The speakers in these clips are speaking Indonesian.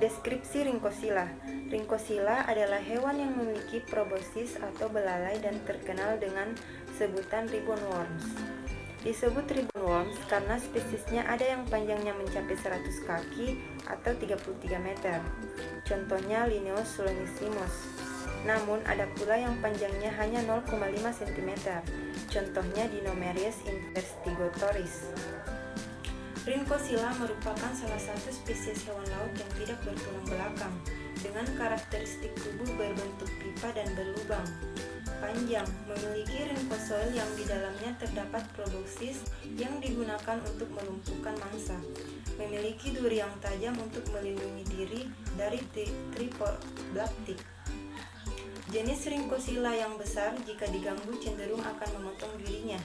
Deskripsi ringkosila. Ringkosila adalah hewan yang memiliki proboscis atau belalai dan terkenal dengan sebutan ribbon worms. Disebut ribbon worms karena spesiesnya ada yang panjangnya mencapai 100 kaki atau 33 meter. Contohnya Linnaeus solonissimus. Namun ada pula yang panjangnya hanya 0,5 cm. Contohnya Dinomerius investigatoris. Ringkosila merupakan salah satu spesies hewan laut yang tidak bertulang belakang, dengan karakteristik tubuh berbentuk pipa dan berlubang. Panjang, memiliki ringkosoil yang di dalamnya terdapat proboscis yang digunakan untuk melumpuhkan mangsa. Memiliki duri yang tajam untuk melindungi diri dari triploblastik. Jenis ringkosila yang besar jika diganggu cenderung akan memotong dirinya.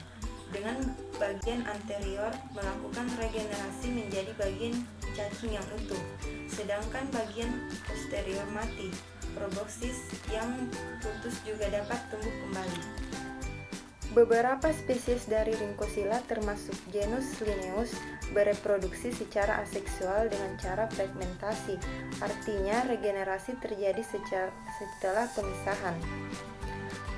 Dengan bagian anterior melakukan regenerasi menjadi bagian cacing yang utuh, sedangkan bagian posterior mati. Proboscis yang putus juga dapat tumbuh kembali. Beberapa spesies dari ringkosila termasuk genus Linnaeus bereproduksi secara aseksual dengan cara fragmentasi, artinya regenerasi terjadi setelah pemisahan.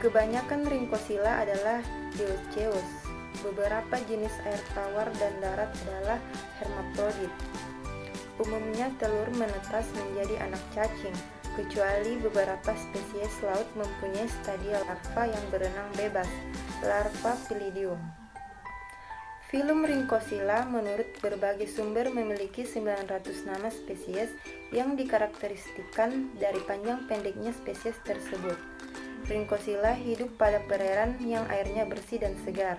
Kebanyakan ringkosila adalah dioecious. Beberapa jenis air tawar dan darat adalah hermaprodit. Umumnya telur menetas menjadi anak cacing, kecuali beberapa spesies laut mempunyai stadia larva yang berenang bebas, larva Pilidium. Filum Ringkosila menurut berbagai sumber memiliki 900 nama spesies yang dikarakteristikkan dari panjang pendeknya spesies tersebut. Ringkosila hidup pada perairan yang airnya bersih dan segar.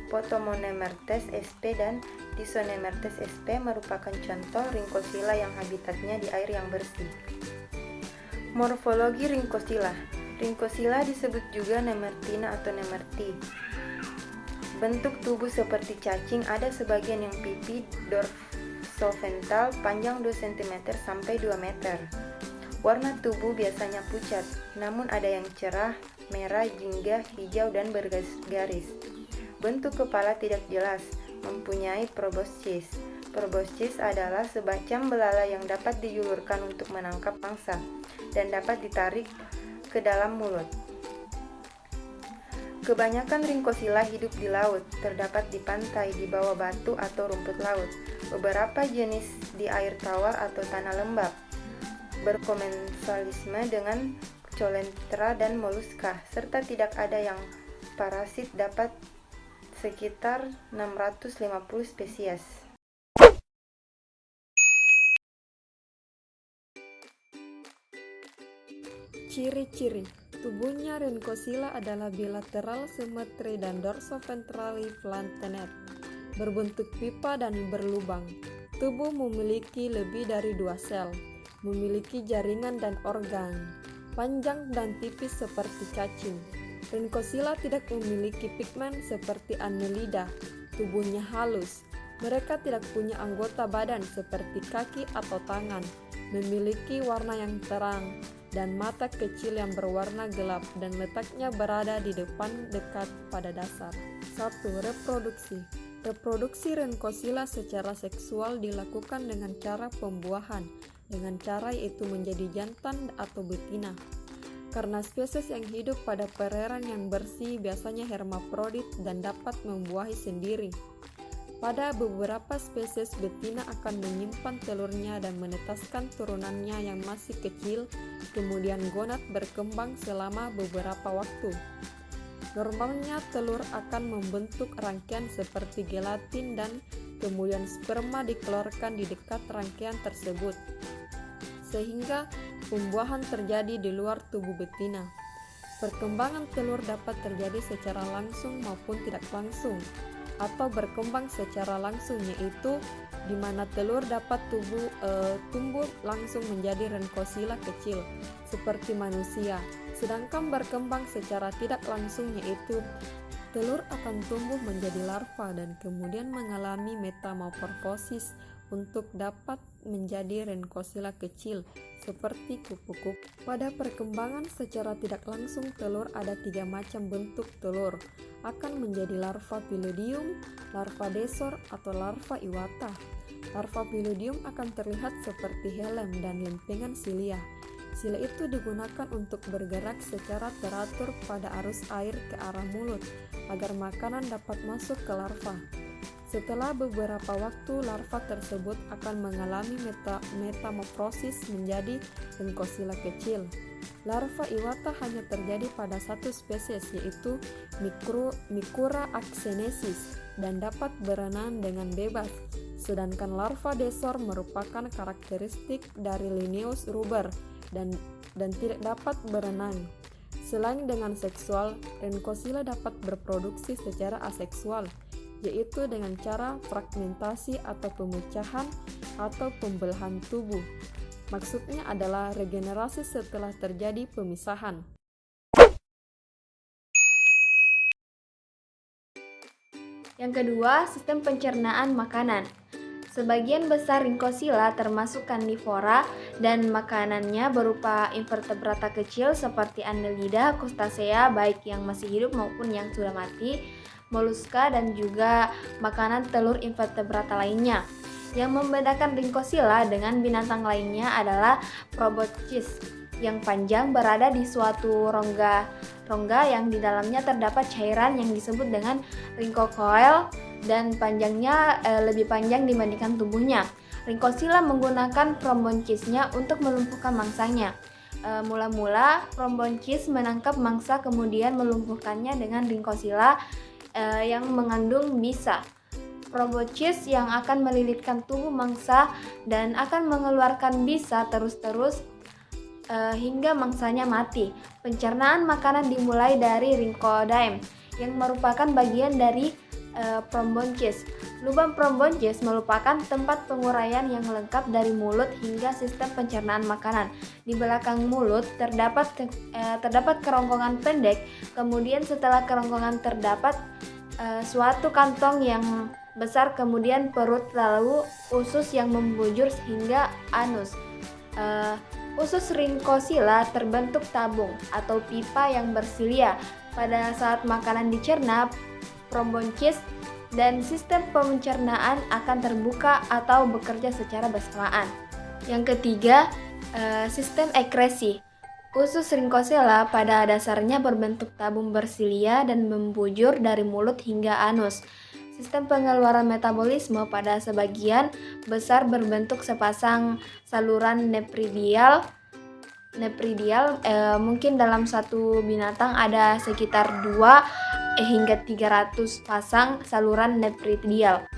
Potomonemertes sp dan Disonemertes sp merupakan contoh ringkosila yang habitatnya di air yang bersih. Morfologi ringkosila. Ringkosila disebut juga nemertina atau nemerti. Bentuk tubuh seperti cacing, ada sebagian yang pipi dorsoventral panjang 2 cm sampai 2 meter. Warna tubuh biasanya pucat, namun ada yang cerah, merah, jingga, hijau, dan bergaris-garis. Bentuk kepala tidak jelas, mempunyai proboscis. Proboscis adalah semacam belalai yang dapat dijulurkan untuk menangkap mangsa dan dapat ditarik ke dalam mulut. Kebanyakan ringkosila hidup di laut, terdapat di pantai, di bawah batu atau rumput laut. Beberapa jenis di air tawar atau tanah lembab. Berkomensalisme dengan coleontra dan moluska, serta tidak ada yang parasit, dapat sekitar 650 spesies. Ciri-ciri tubuhnya ringkosila adalah bilateral, simetri, dan dorsoventrally flattened, berbentuk pipa dan berlubang. Tubuh memiliki lebih dari 2 sel, memiliki jaringan dan organ, panjang dan tipis seperti cacing. Ringkosila tidak memiliki pigmen seperti Annelida, tubuhnya halus. Mereka tidak punya anggota badan seperti kaki atau tangan, memiliki warna yang terang, dan mata kecil yang berwarna gelap dan letaknya berada di depan dekat pada dasar. 1. Reproduksi. Reproduksi ringkosila secara seksual dilakukan dengan cara pembuahan, dengan cara yaitu menjadi jantan atau betina. Karena spesies yang hidup pada perairan yang bersih biasanya hermaprodit dan dapat membuahi sendiri. Pada beberapa spesies betina akan menyimpan telurnya dan menetaskan turunannya yang masih kecil, kemudian gonad berkembang selama beberapa waktu. Normalnya telur akan membentuk rangkaian seperti gelatin dan kemudian sperma dikeluarkan di dekat rangkaian tersebut, sehingga pembuahan terjadi di luar tubuh betina. Perkembangan telur dapat terjadi secara langsung maupun tidak langsung. atau berkembang secara langsung, yaitu di mana telur dapat tumbuh langsung menjadi renkosila kecil seperti manusia. Sedangkan berkembang secara tidak langsung, yaitu telur akan tumbuh menjadi larva dan kemudian mengalami metamorfosis untuk dapat menjadi renkosila kecil seperti kupu-kupu. Pada perkembangan secara tidak langsung, telur ada 3 macam bentuk telur. Akan menjadi larva Pilodium, larva desor, atau larva iwata. Larva Pilodium akan terlihat seperti helm dan lempengan silia. Sila itu digunakan untuk bergerak secara teratur pada arus air ke arah mulut agar makanan dapat masuk ke larva. Setelah beberapa waktu, larva tersebut akan mengalami metamorfosis menjadi renkosila kecil. Larva iwata hanya terjadi pada satu spesies, yaitu Micura axenesis, dan dapat berenang dengan bebas. Sedangkan larva desor merupakan karakteristik dari Linnaeus ruber dan tidak dapat berenang. Selain dengan seksual, renkosila dapat berproduksi secara aseksual, yaitu dengan cara fragmentasi atau pemecahan atau pembelahan tubuh. Maksudnya adalah regenerasi setelah terjadi pemisahan. Yang kedua, sistem pencernaan makanan. Sebagian besar renkosila termasuk karnivora dan makanannya berupa invertebrata kecil seperti annelida, crustacea baik yang masih hidup maupun yang sudah mati, moluska, dan juga makanan telur invertebrata lainnya. Yang membedakan renkosila dengan binatang lainnya adalah proboscis yang panjang berada di suatu rongga yang di dalamnya terdapat cairan yang disebut dengan rincocoel dan panjangnya lebih panjang dibandingkan tubuhnya. Renkosila menggunakan proboscisnya untuk melumpuhkan mangsanya. Mula-mula proboscis menangkap mangsa kemudian melumpuhkannya dengan renkosila yang mengandung bisa. Proboscis yang akan melilitkan tubuh mangsa dan akan mengeluarkan bisa terus-terus hingga mangsanya mati. Pencernaan makanan dimulai dari rincodyme yang merupakan bagian dari proboscis. Lubang proboscis merupakan tempat penguraian yang lengkap dari mulut hingga sistem pencernaan makanan. Di belakang mulut terdapat kerongkongan pendek, kemudian setelah kerongkongan terdapat suatu kantong yang besar, kemudian perut, lalu usus yang membujur hingga anus. Usus renkosila terbentuk tabung atau pipa yang bersilia. Pada saat makanan dicerna, proboscis dan sistem pencernaan akan terbuka atau bekerja secara bersamaan. Yang ketiga, sistem ekresi. Usus renkosila pada dasarnya berbentuk tabung bersilia dan membujur dari mulut hingga anus. Sistem pengeluaran metabolisme pada sebagian besar berbentuk sepasang saluran nephridial. Mungkin dalam satu binatang ada sekitar 2 hingga 300 pasang saluran nephridial.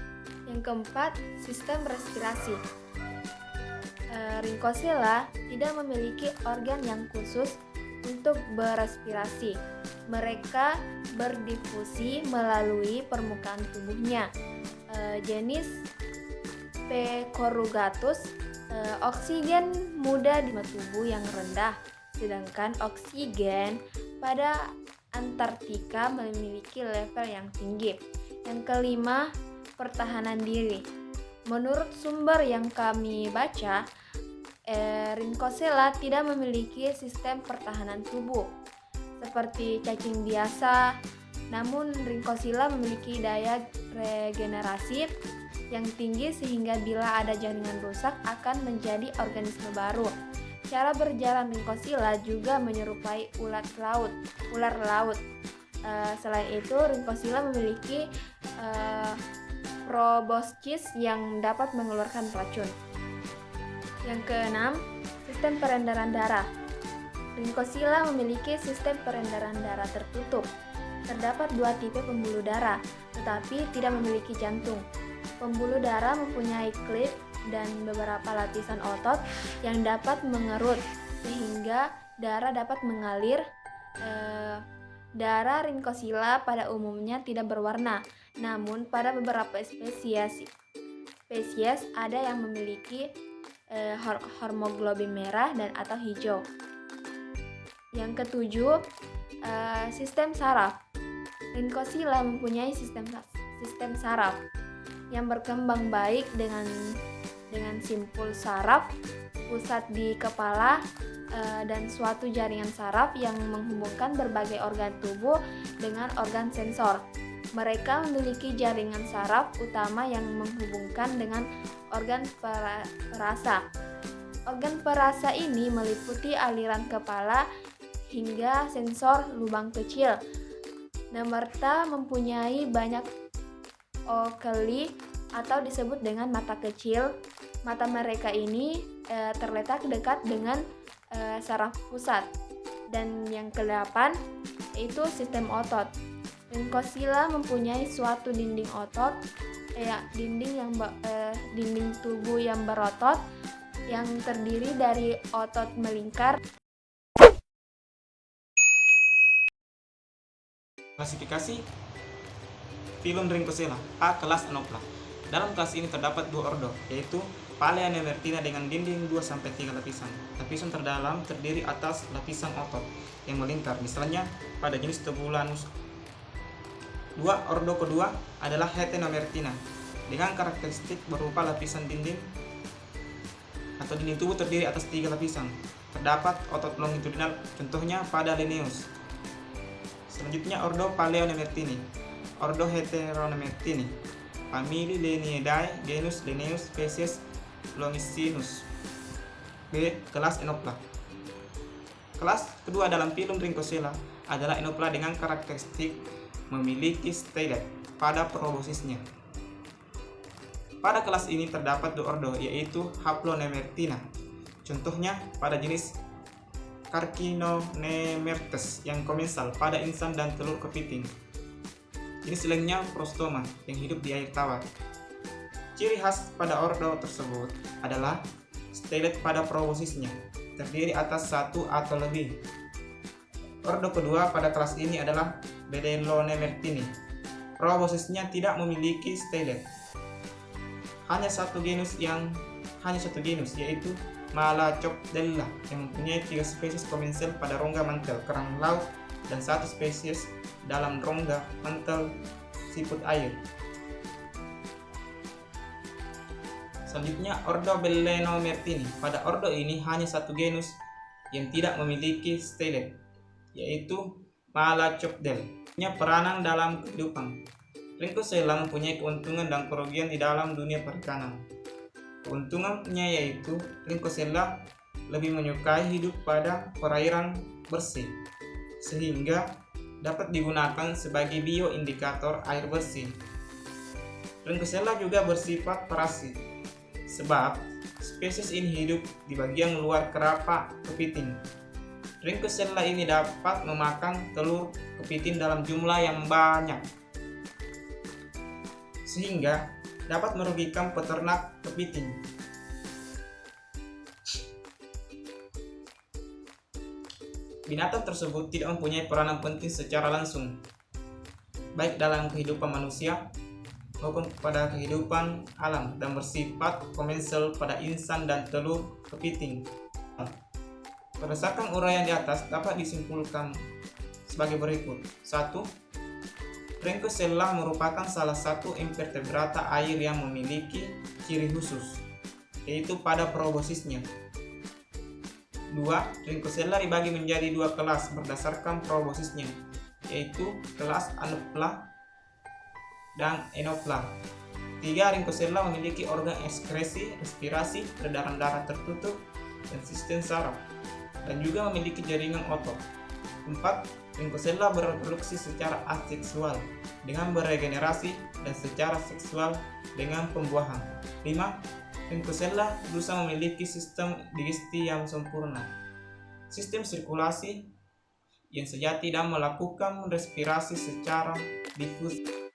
Yang keempat, sistem respirasi. Renkosila tidak memiliki organ yang khusus untuk berrespirasi. Mereka berdifusi melalui permukaan tubuhnya. Jenis P. corrugatus, oksigen mudah di tubuh yang rendah, sedangkan oksigen pada Antartika memiliki level yang tinggi. Yang kelima, pertahanan diri. Menurut sumber yang kami baca, renkosila tidak memiliki sistem pertahanan tubuh seperti cacing biasa. Namun renkosila memiliki daya regenerasi yang tinggi sehingga bila ada jaringan rusak akan menjadi organisme baru. Cara berjalan renkosila juga menyerupai ular laut. Selain itu, renkosila memiliki proboscis yang dapat mengeluarkan racun. Yang keenam, sistem peredaran darah. Renkosila memiliki sistem peredaran darah tertutup. Terdapat 2 tipe pembuluh darah, tetapi tidak memiliki jantung. Pembuluh darah mempunyai klip dan beberapa lapisan otot yang dapat mengerut, sehingga darah dapat mengalir Darah Rhynchocylla pada umumnya tidak berwarna, namun pada beberapa spesies ada yang memiliki hemoglobin merah dan atau hijau. Yang ketujuh, sistem saraf. Rhynchocylla mempunyai sistem saraf yang berkembang baik dengan simpul saraf, pusat di kepala, dan suatu jaringan saraf yang menghubungkan berbagai organ tubuh dengan organ sensor. Mereka memiliki jaringan saraf utama yang menghubungkan dengan organ perasa. Organ perasa ini meliputi aliran kepala hingga sensor lubang kecil. Nemerta mempunyai banyak okeli atau disebut dengan mata kecil. Mata mereka ini terletak dekat dengan saraf pusat. Dan yang ke-8 yaitu sistem otot. Rhynchocylla mempunyai suatu dinding otot, dinding tubuh yang berotot yang terdiri dari otot melingkar. Klasifikasi filum Rhynchocylla. A. Kelas Anopla. Dalam kelas ini terdapat dua ordo, yaitu Palea nemertina dengan dinding 2-3 lapisan. Lapisan terdalam terdiri atas lapisan otot yang melingkar, misalnya pada jenis Tubulanus. Ordo kedua adalah Hetenomertina dengan karakteristik berupa lapisan dinding atau dinding tubuh terdiri atas 3 lapisan. Terdapat otot longitudinal, contohnya pada Linnaeus. Selanjutnya ordo Paleonemertini. Ordo Heteronemertini. Famili Leniidae, genus Linnaeus, spesies Longicinus. B. Kelas Enopla. Kelas kedua dalam filum Rhynchocylla adalah Enopla dengan karakteristik memiliki stylet pada proboscisnya. Pada kelas ini terdapat dua ordo, yaitu Haplonemertina. Contohnya pada jenis Carcinonemertes yang komensal pada insan dan telur kepiting. Jenis lainnya Prostoma yang hidup di air tawar. Ciri khas pada ordo tersebut adalah stylet pada proboscisnya, terdiri atas satu atau lebih. Ordo kedua pada kelas ini adalah Bedellonemertini. Proboscisnya tidak memiliki stylet. Hanya satu genus yaitu Malacopdella yang mempunyai 3 spesies komensal pada rongga mantel kerang laut dan 1 spesies dalam rongga mantel siput air. Selanjutnya ordo Belenomertini. Pada ordo ini hanya satu genus yang tidak memiliki stylet, yaitu Malacopdel. Punya peranan dalam kehidupan. Rhynchocylla mempunyai keuntungan dan kerugian di dalam dunia perikanan. Keuntungannya yaitu Rhynchocylla lebih menyukai hidup pada perairan bersih, sehingga dapat digunakan sebagai bioindikator air bersih. Rhynchocylla juga bersifat parasit, sebab spesies ini hidup di bagian luar kerapa kepiting. Rhynchocylla ini dapat memakan telur kepiting dalam jumlah yang banyak, sehingga dapat merugikan peternak kepiting. Binatang tersebut tidak mempunyai peranan penting secara langsung, baik dalam kehidupan manusia maupun pada kehidupan alam, dan bersifat komensal pada insan dan telur kepiting. Berdasarkan uraian di atas dapat disimpulkan sebagai berikut. 1. Rhynchocylla merupakan salah satu invertebrata air yang memiliki ciri khusus, yaitu pada proboscisnya. 2. Rhynchocylla dibagi menjadi 2 kelas berdasarkan proboscisnya, yaitu kelas Anopla dan Enopla. 3. Rhynchocylla memiliki organ ekskresi, respirasi, peredaran darah tertutup, dan sistem saraf, dan juga memiliki jaringan otot. 4. Rhynchocylla bereproduksi secara aseksual dengan beregenerasi dan secara seksual dengan pembuahan. 5. Rhynchocylla berusaha memiliki sistem digesti yang sempurna, sistem sirkulasi yang sejati, dan melakukan respirasi secara difus.